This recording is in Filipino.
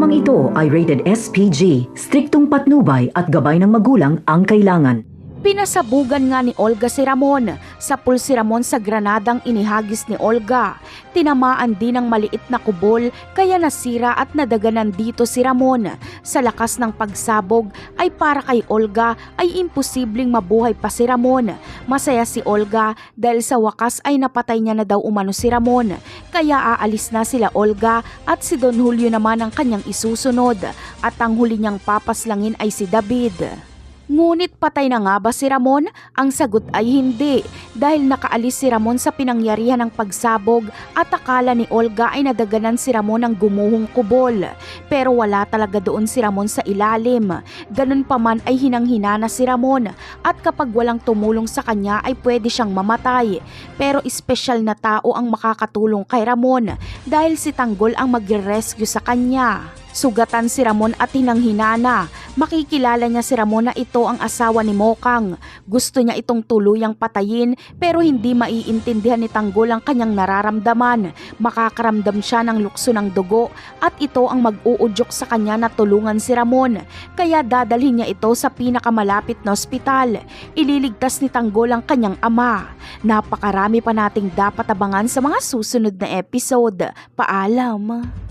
Programang ito ay rated SPG, striktong patnubay at gabay ng magulang ang kailangan. Pinasabugan nga ni Olga si Ramon. Sapul si Ramon sa granadang inihagis ni Olga. Tinamaan din ng maliit na kubol kaya nasira at nadaganan dito si Ramon. Sa lakas ng pagsabog ay para kay Olga ay imposibleng mabuhay pa si Ramon. Masaya si Olga dahil sa wakas ay napatay niya na daw umano si Ramon. Kaya aalis na sila Olga at si Don Julio naman ang kanyang isusunod. At ang huli niyang papaslangin ay si David. Ngunit patay na nga ba si Ramon? Ang sagot ay hindi dahil nakaalis si Ramon sa pinangyarihan ng pagsabog at akala ni Olga ay nadaganan si Ramon ng gumuhong kubol. Pero wala talaga doon si Ramon sa ilalim. Ganun pa man ay hinang-hina na si Ramon at kapag walang tumulong sa kanya ay pwede siyang mamatay. Pero espesyal na tao ang makakatulong kay Ramon dahil si Tanggol ang magre-rescue sa kanya. Sugatan si Ramon at hinang-hina na. Makikilala niya si Ramon na ito ang asawa ni Mokang. Gusto niya itong tuluyang patayin pero hindi maiintindihan ni Tanggol ang kanyang nararamdaman. Makakaramdam siya ng lukso ng dugo at ito ang mag-uudyok sa kanya na tulungan si Ramon. Kaya dadalhin niya ito sa pinakamalapit na ospital. Ililigtas ni Tanggol ang kanyang ama. Napakarami pa nating dapat abangan sa mga susunod na episode. Paalam!